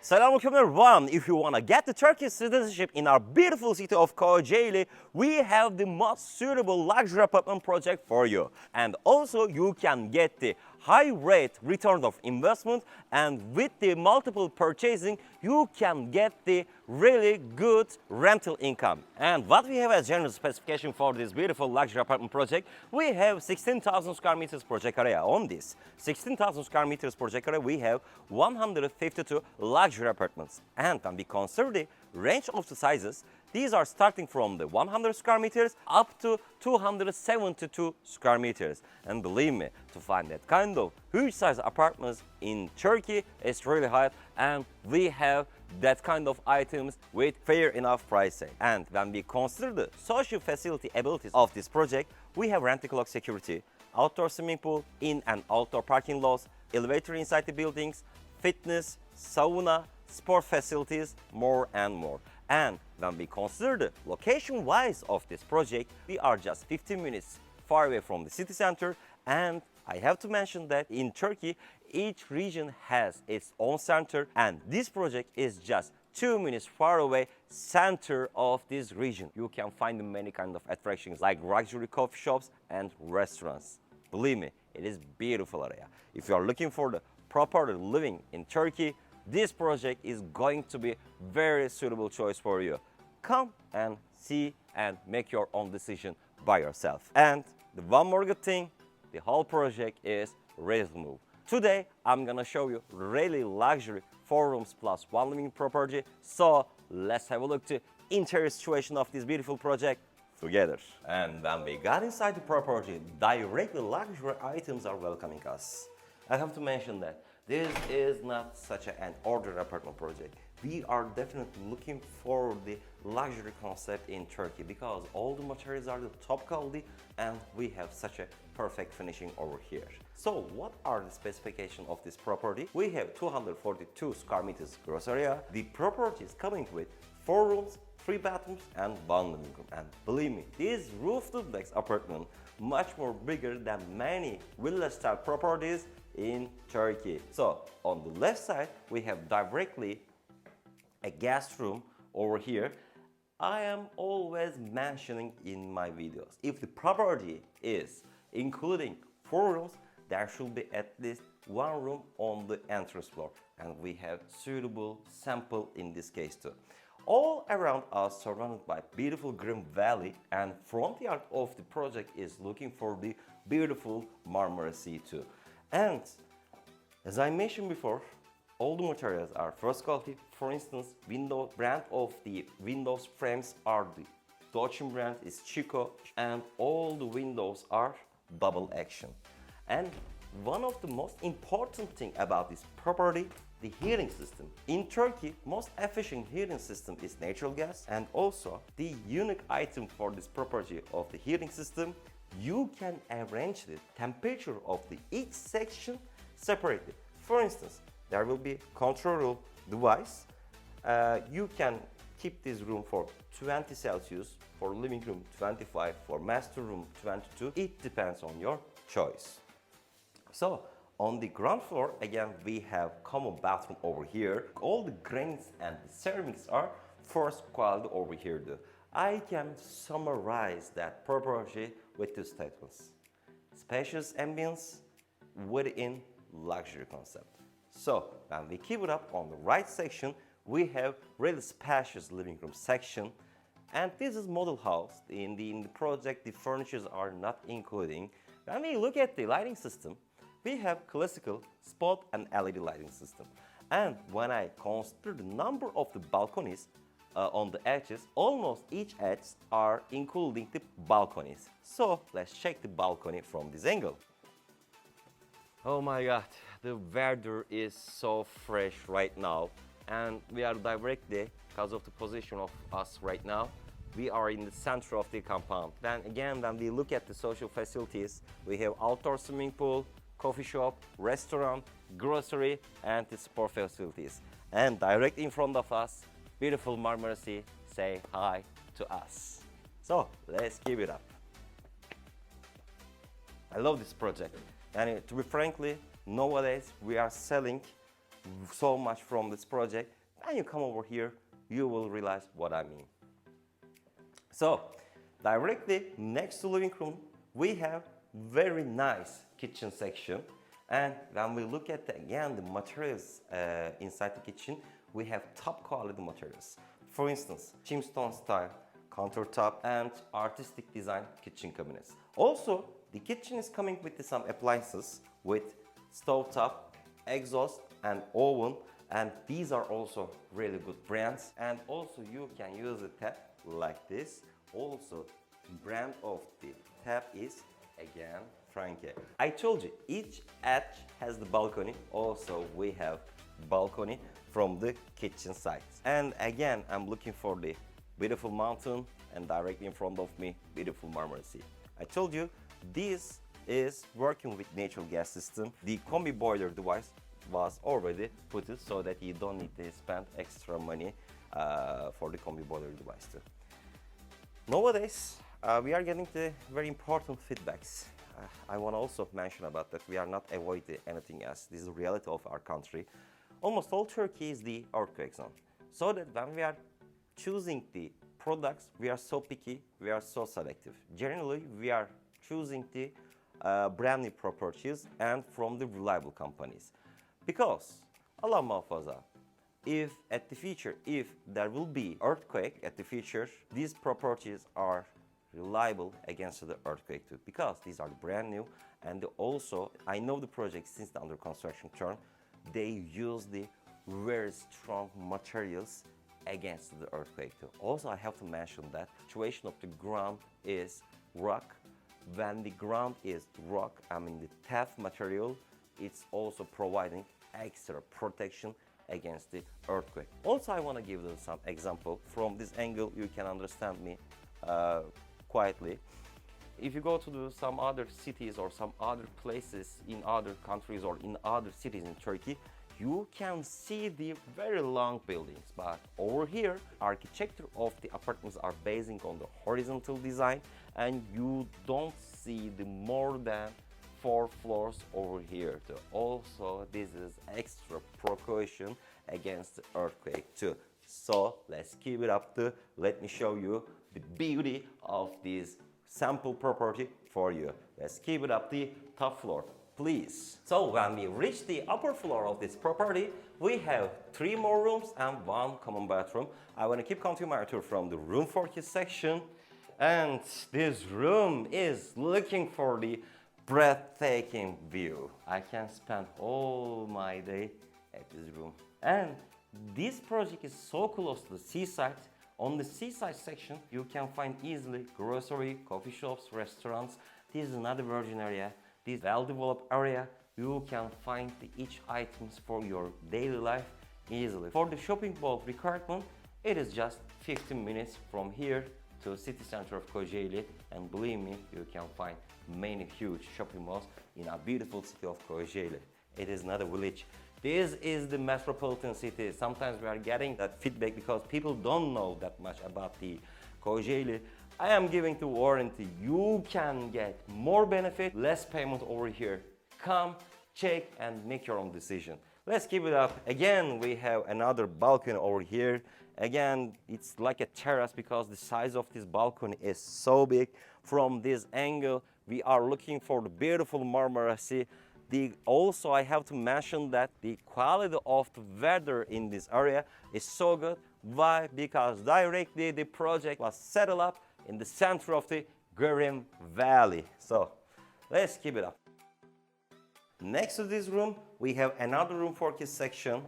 Selamünaleyküm everyone. If you want to get the Turkish citizenship in our beautiful city of Kocaeli, we have the most suitable luxury apartment project for you. And also you can get the high rate return of investment, and with the multiple purchasing you can get the really good rental income. And what we have as general specification for this beautiful luxury apartment project, we have 16,000 square meters project area. On this 16,000 square meters project area, we have 152 luxury apartments. And when we consider the range of the sizes, these are starting from the 100 square meters up to 272 square meters. And believe me, to find that kind of huge size apartments in Turkey is really hard, and we have that kind of items with fair enough pricing. And when we consider the social facility abilities of this project, we have rent-a-clock security, outdoor swimming pool, in and outdoor parking lots, elevator inside the buildings, fitness, sauna, sport facilities, more and more. And when we consider the location-wise of this project, we are just 15 minutes far away from the city center. And I have to mention that in Turkey, each region has its own center, and this project is just 2 minutes far away center of this region. You can find many kind of attractions like luxury coffee shops and restaurants. Believe me, it is beautiful area. If you are looking for the proper living in Turkey, this project is going to be very suitable choice for you. Come and see and make your own decision by yourself. And the one more good thing, the whole project is ready to move. Today, I'm gonna show you really luxury 4 rooms plus 1 living property. So let's have a look to interior situation of this beautiful project together. And when we got inside the property, directly luxury items are welcoming us. I have to mention that this is not such an ordinary apartment project. We are definitely looking for the luxury concept in Turkey because all the materials are the top quality and we have such a perfect finishing over here. So what are the specifications of this property? We have 242 square meters gross area. The property is coming with 4 rooms, 3 bathrooms and 1 living room. And believe me, this roof duplex apartment much more bigger than many villa style properties in Turkey. So on the left side we have directly a guest room over here. I am always mentioning in my videos, if the property is including 4 rooms, there should be at least 1 room on the entrance floor, and we have suitable sample in this case too. All around us surrounded by beautiful green valley, and front yard of the project is looking for the beautiful Marmara Sea too. And as I mentioned before, all the materials are first quality. For instance, window brand of the windows frames are the Dutch brand is Chico, and all the windows are double action. And one of the most important thing about this property, the heating system. In Turkey, most efficient heating system is natural gas, and also the unique item for this property of the heating system, you can arrange the temperature of the each section separately. For instance, there will be control device. You can keep this room for 20 Celsius, for living room 25, for master room 22. It depends on your choice. So on the ground floor, again, we have common bathroom over here. All the granite and the ceramics are first quality over here. I can summarize that property with two statements: spacious ambience within luxury concept. So when we keep it up on the right section, we have really spacious living room section, and this is model house. In the project, the furnitures are not including. When we look at the lighting system, we have classical spot and LED lighting system. And when I consider the number of the balconies on the edges, almost each edge are including the balconies. So let's check the balcony from this angle. Oh my god, the weather is so fresh right now, and we are directly, because of the position of us right now, we are in the center of the compound. Then again, when we look at the social facilities, we have outdoor swimming pool, coffee shop, restaurant, grocery, and the sport facilities. And directly in front of us, beautiful Marmara Sea say hi to us. So let's keep it up. I love this project. And to be frankly, nowadays we are selling so much from this project When you come over here, you will realize what I mean. So, directly next to living room, we have very nice kitchen section. And when we look at again the materials inside the kitchen, we have top quality materials. For instance, chimstone style countertop and artistic design kitchen cabinets. Also, the kitchen is coming with some appliances with stovetop, exhaust and oven, and these are also really good brands. And also you can use a tap like this. Also, brand of the tap is again Franke. I told you each edge has the balcony. Also we have balcony from the kitchen side. And again I'm looking for the beautiful mountain and directly in front of me beautiful Marmara Sea. I told you this is working with natural gas system. The combi boiler device was already put it so that you don't need to spend extra money for the combi boiler device too. Nowadays, we are getting the very important feedbacks. I want to also mention about that we are not avoiding anything else. This is the reality of our country. Almost all Turkey is the earthquake zone. So that when we are choosing the products, we are so picky, we are so selective. Generally, we are choosing the brand new properties and from the reliable companies. Because, Allah muhafaza, if at the future, if there will be earthquake at the future, these properties are reliable against the earthquake too, because these are brand new. And also, I know the project since the under construction term, they use the very strong materials against the earthquake too. Also, I have to mention that situation of the ground is rock. When the ground is rock, I mean the tough material, it's also providing extra protection against the earthquake. Also, I want to give you some example. From this angle, you can understand me quietly. If you go to some other cities or some other places in other countries or in other cities in Turkey, you can see the very long buildings. But over here, architecture of the apartments are basing on the horizontal design, and you don't see the more than 4 floors over here too. Also, this is extra precaution against the earthquake too. So let's keep it up to let me show you the beauty of this sample property for you. Let's keep it up the top floor, please. So when we reach the upper floor of this property, we have 3 more rooms and 1 common bathroom. I want to keep continuing my tour from the room 40 section, and this room is looking for the breathtaking view. I can spend all my day at this room. And this project is so close to the seaside. On the seaside section, you can find easily grocery, coffee shops, restaurants. This is another virgin area. This well-developed area, you can find each items for your daily life easily. For the shopping mall requirement, it is just 15 minutes from here to city center of Kocaeli, and believe me, you can find many huge shopping malls in our beautiful city of Kocaeli. It is not a village. This is the metropolitan city. Sometimes we are getting that feedback because people don't know that much about the Kocaeli. I am giving the warranty. You can get more benefit, less payment over here. Come, check, and make your own decision. Let's keep it up. Again, we have another balcony over here. Again, it's like a terrace because the size of this balcony is so big. From this angle, we are looking for the beautiful Marmara Sea. Also, I have to mention that the quality of the weather in this area is so good. Why? Because directly the project was set up in the center of the Grim Valley. So let's keep it up. Next to this room, we have another room for kids section.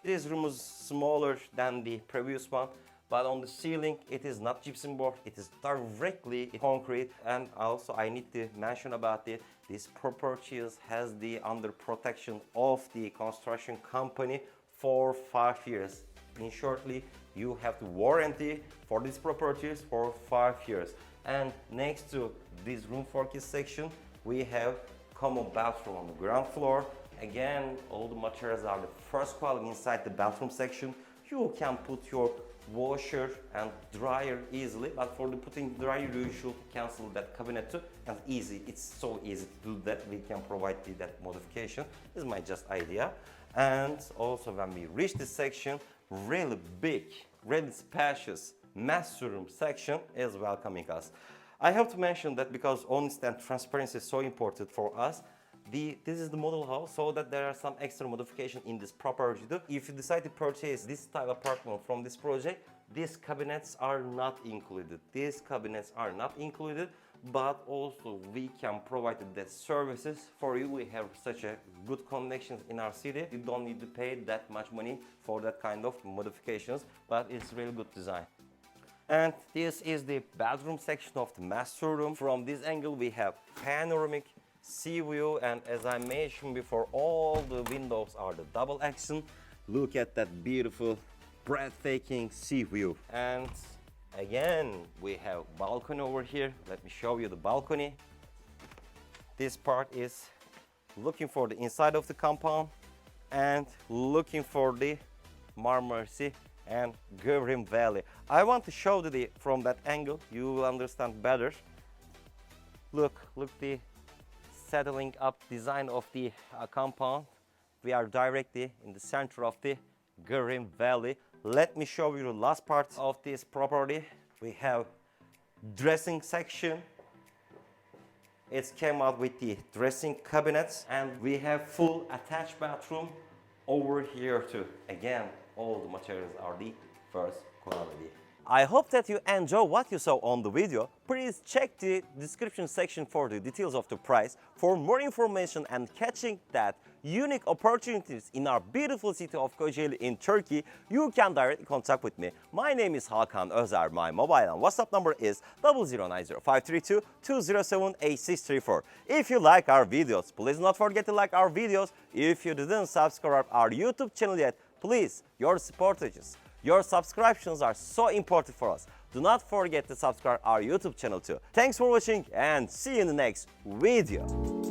This room is smaller than the previous one, but on the ceiling, it is not gypsum board, it is directly concrete. And also I need to mention about it, this property has the under protection of the construction company for 5 years. In shortly, you have the warranty for these properties for 5 years. And next to this room for kids section, we have common bathroom on the ground floor. Again, all the materials are the first quality inside the bathroom section. You can put your washer and dryer easily, but for the putting dryer you should cancel that cabinet too. And easy, it's so easy to do that. We can provide that modification. This is my just idea. And also when we reach this section, really big, really spacious master room section is welcoming us. I have to mention that because honesty and transparency is so important for us, this is the model house, so that there are some extra modification in this property too. If you decide to purchase this style apartment from this project, these cabinets are not included. These cabinets are not included, but also we can provide the services for you. We have such a good connections in our city. You don't need to pay that much money for that kind of modifications, but it's really good design. And this is the bedroom section of the master room. From this angle we have panoramic sea view, and as I mentioned before, all the windows are the double action. Look at that beautiful, breathtaking sea view. And again, we have balcony over here. Let me show you the balcony. This part is looking for the inside of the compound and looking for the Marmara Sea and Gövrim Valley. I want to show you from that angle, you will understand better. Look the settling up design of the compound. We are directly in the center of the Gövrim Valley. Let me show you the last part of this property. We have dressing section. It came out with the dressing cabinets, and we have full attached bathroom over here too. Again, all the materials are the first quality. I hope that you enjoy what you saw on the video. Please check the description section for the details of the price. For more information and catching that unique opportunities in our beautiful city of Kocaeli in Turkey, you can directly contact with me. My name is Hakan Özer. My mobile and WhatsApp number is 0090532 If you like our videos, please not forget to like our videos. If you didn't subscribe our YouTube channel yet, please, your support us. Your subscriptions are so important for us. Do not forget to subscribe our YouTube channel too. Thanks for watching and see you in the next video.